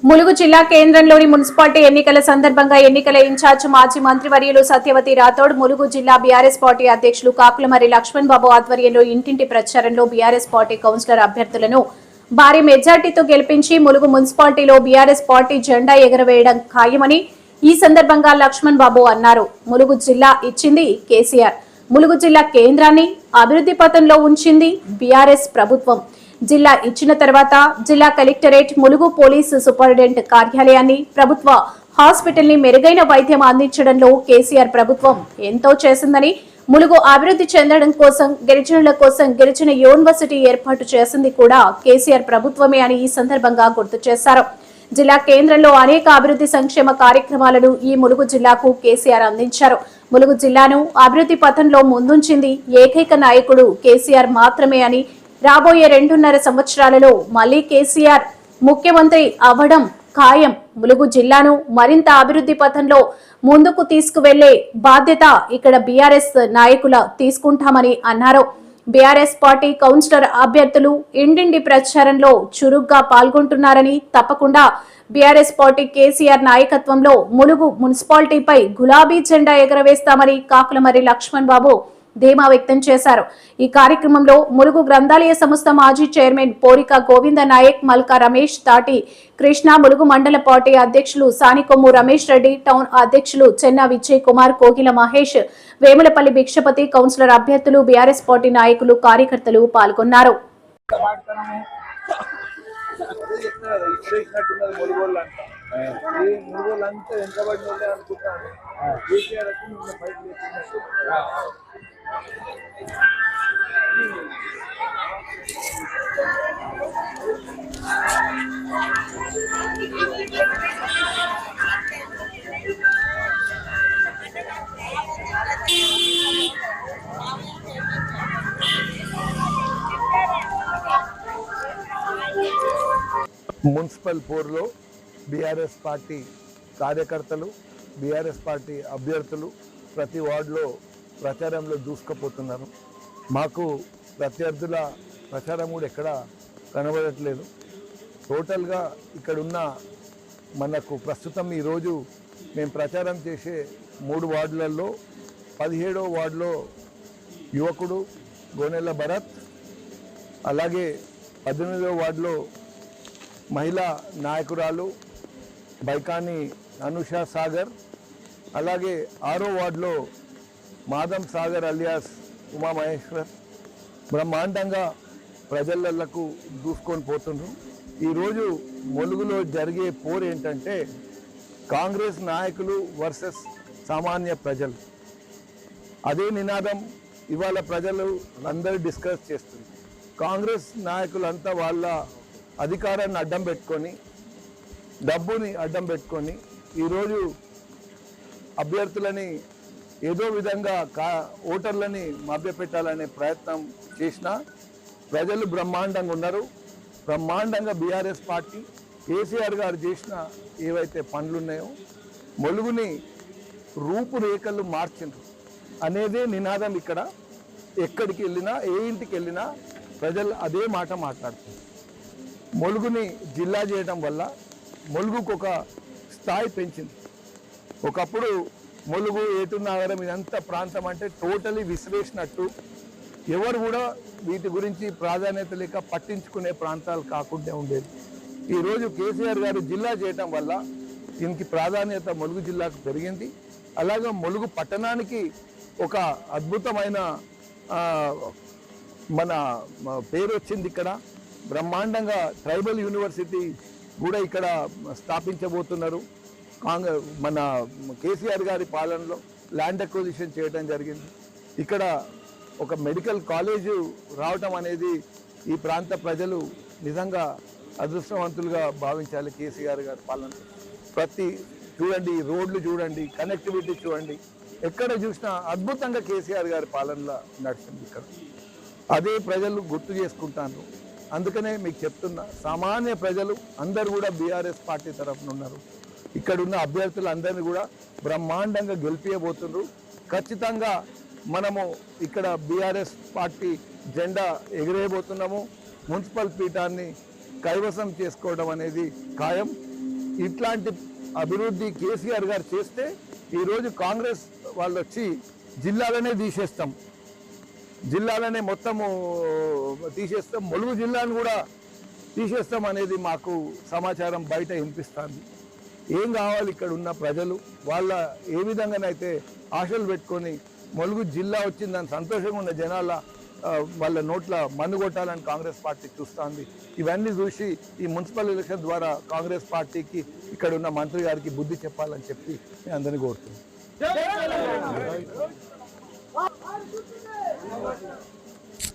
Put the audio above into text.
ములుగు జిల్లా కేంద్రంలోని మున్సిపాలిటీ ఎన్నికల సందర్భంగా ఎన్నికల ఇన్ఛార్జ్ మాజీ మంత్రివర్యులు సత్యవతి రాథోడ్, ములుగు జిల్లా బీఆర్ఎస్ పార్టీ అధ్యక్షులు కాకులమర్రి లక్ష్మణ్ బాబు ఆధ్వర్యంలో ఇంటింటి ప్రచారంలో బీఆర్ఎస్ పార్టీ కౌన్సిలర్ అభ్యర్థులను భారీ మెజార్టీతో గెలిపించి ములుగు మున్సిపాలిటీలో బీఆర్ఎస్ పార్టీ జెండా ఎగరవేయడం ఖాయమని ఈ సందర్భంగా లక్ష్మణ్ బాబు అన్నారు. ములుగు జిల్లా ఇచ్చింది కేసీఆర్, ములుగు జిల్లా కేంద్రాన్ని అభివృద్ధి పథంలో ఉంచింది బీఆర్ఎస్ ప్రభుత్వం. జిల్లా ఇచ్చిన తర్వాత జిల్లా కలెక్టరేట్, ములుగు పోలీసు సూపరింటెండెంట్ కార్యాలయాన్ని, ప్రభుత్వ హాస్పిటల్ ని మెరుగైన వైద్యం అందించడంలో కేసీఆర్ ప్రభుత్వం ఎంతో చేసిందని, ములుగు అభివృద్ధి చెందడం కోసం, గిరిజనుల కోసం గిరిజన యూనివర్సిటీ ఏర్పాటు చేసింది కూడా కేసీఆర్ ప్రభుత్వమే అని ఈ సందర్భంగా గుర్తు చేశారు. జిల్లా కేంద్రంలో అనేక అభివృద్ధి సంక్షేమ కార్యక్రమాలను ఈ ములుగు జిల్లాకు కేసీఆర్ అందించారు. ములుగు జిల్లాను అభివృద్ధి పథంలో ముందుంచింది ఏకైక నాయకుడు కేసీఆర్ మాత్రమే అని, రాబోయే 2.5 సంవత్సరాలలో మళ్లీ కేసీఆర్ ముఖ్యమంత్రి అవ్వడం ఖాయం. ములుగు జిల్లాను మరింత అభివృద్ధి పథంలో ముందుకు తీసుకువెళ్లే బాధ్యత ఇక్కడ బీఆర్ఎస్ నాయకుల తీసుకుంటామని అన్నారు. బీఆర్ఎస్ పార్టీ కౌన్సిలర్ అభ్యర్థులు ఇంటింటి ప్రచారంలో చురుగ్గా పాల్గొంటున్నారని, తప్పకుండా బీఆర్ఎస్ పార్టీ కేసీఆర్ నాయకత్వంలో ములుగు మున్సిపాలిటీపై గులాబీ జెండా ఎగరవేస్తామని కాకులమర్రి లక్ష్మణ్ బాబు ధీమా వ్యక్తం చేశారు. ఈ కార్యక్రమంలో ములుగు గ్రంథాలయ సంస్థ మాజీ చైర్మన్ పోరిక గోవింద నాయక్, మల్కా రమేష్, తాటి కృష్ణ, ములుగు మండల పార్టీ అధ్యక్షులు సానికొమ్ము రమేష్ రెడ్డి, టౌన్ అధ్యక్షులు చెన్నా విజయ్ కుమార్, కోగిల మహేష్, వేములపల్లి భిక్షపతి, కౌన్సిలర్ అభ్యర్థులు, బీఆర్ఎస్ పార్టీ నాయకులు, కార్యకర్తలు పాల్గొన్నారు. మున్సిపల్ పోర్లో బీఆర్ఎస్ పార్టీ కార్యకర్తలు, బీఆర్ఎస్ పార్టీ అభ్యర్థులు ప్రతి వార్డులో ప్రచారంలో దూసుకుపోతున్నారు. మాకు ప్రత్యర్థుల ప్రచారం కూడా ఎక్కడ కనబడట్లేదు. టోటల్గా ఇక్కడున్న మనకు ప్రస్తుతం ఈరోజు మేము ప్రచారం చేసే 3 వార్డులలో 17వ వార్డులో యువకుడు గోనెల భరత్, అలాగే 18వ వార్డులో మహిళా నాయకురాలు బైకాని అనుషా సాగర్, అలాగే 6వ వార్డులో మాధం సాగర్ అలియాస్ ఉమా మహేశ్వర్ బ్రహ్మాండంగా ప్రజలకు దూసుకొని పోతున్నారు. ఈరోజు ములుగులో జరిగే పోరు ఏంటంటే కాంగ్రెస్ నాయకులు వర్సెస్ సామాన్య ప్రజలు. అదే నినాదం ఇవాళ ప్రజలు అందరూ డిస్కస్ చేస్తుంది. కాంగ్రెస్ నాయకులంతా వాళ్ళ అధికారాన్ని అడ్డం పెట్టుకొని, డబ్బుని అడ్డం పెట్టుకొని ఈరోజు అభ్యర్థులని ఏదో విధంగా ఓటర్లని మభ్యపెట్టాలనే ప్రయత్నం చేసినా ప్రజలు బ్రహ్మాండంగా ఉన్నారు. బ్రహ్మాండంగా బీఆర్ఎస్ పార్టీ కేసీఆర్ గారు చేసిన ఏవైతే పనులున్నాయో ములుగుని రూపురేఖలు మార్చిండ్రు అనేదే నినాదం. ఇక్కడ ఎక్కడికి వెళ్ళినా, ఏ ఇంటికి వెళ్ళినా ప్రజలు అదే మాట మాట్లాడుతున్నారు. ములుగుని జిల్లా చేయడం వల్ల ములుగుకు ఒక స్థాయి పెంచింది. ఒకప్పుడు ములుగు, ఏటూరు నగరం ఇదంతా ప్రాంతం అంటే టోటలీ విసిరేసినట్టు, ఎవరు కూడా వీటి గురించి ప్రాధాన్యత లేక పట్టించుకునే ప్రాంతాలు కాకుండా ఉండేది. ఈరోజు కేసీఆర్ గారు జిల్లా చేయటం వల్ల దీనికి ప్రాధాన్యత ములుగు జిల్లాకు పెరిగింది. అలాగే ములుగు పట్టణానికి ఒక అద్భుతమైన మన పేరు వచ్చింది. ఇక్కడ బ్రహ్మాండంగా ట్రైబల్ యూనివర్సిటీ కూడా ఇక్కడ స్థాపించబోతున్నారు. మన కేసీఆర్ గారి పాలనలో ల్యాండ్ అక్విజిషన్ చేయడం జరిగింది. ఇక్కడ ఒక మెడికల్ కాలేజు రావటం అనేది ఈ ప్రాంత ప్రజలు నిజంగా అదృష్టవంతులుగా భావించాలి. కేసీఆర్ గారి పాలన ప్రతి చూడండి, రోడ్లు చూడండి, కనెక్టివిటీ చూడండి, ఎక్కడ చూసినా అద్భుతంగా కేసీఆర్ గారి పాలనలో నడిచింది. ఇక్కడ అదే ప్రజలు గుర్తు చేసుకుంటాను. అందుకనే మీకు చెప్తున్నా, సామాన్య ప్రజలు అందరూ కూడా బీఆర్ఎస్ పార్టీ తరఫున ఉన్నారు. ఇక్కడున్న అభ్యర్థులు అందరినీ కూడా బ్రహ్మాండంగా గెలిపియబోతున్నారు. ఖచ్చితంగా మనము ఇక్కడ బీఆర్ఎస్ పార్టీ జెండా ఎగిరేయబోతున్నాము. మున్సిపల్ పీఠాన్ని కైవసం చేసుకోవడం అనేది ఖాయం. ఇట్లాంటి అభివృద్ధి కేసీఆర్ గారు చేస్తే ఈరోజు కాంగ్రెస్ వాళ్ళు వచ్చి జిల్లాలనే తీసేస్తాం, జిల్లాలనే మొత్తము తీసేస్తాం, ములుగు జిల్లాను కూడా తీసేస్తాం అనేది మాకు సమాచారం బయట వినిపిస్తుంది. ఏం కావాలి ఇక్కడ ఉన్న ప్రజలు? వాళ్ళ ఏ విధంగానైతే ఆశలు పెట్టుకొని ములుగు జిల్లా వచ్చిందని సంతోషంగా ఉన్న జనాల వాళ్ళ నోట్ల మన్ను కొట్టాలని కాంగ్రెస్ పార్టీ చూస్తుంది. ఇవన్నీ చూసి ఈ మున్సిపల్ ఎలక్షన్ ద్వారా కాంగ్రెస్ పార్టీకి ఇక్కడ ఉన్న మంత్రి గారికి బుద్ధి చెప్పాలని చెప్పి నేను అందరినీ కోరుతున్నాను.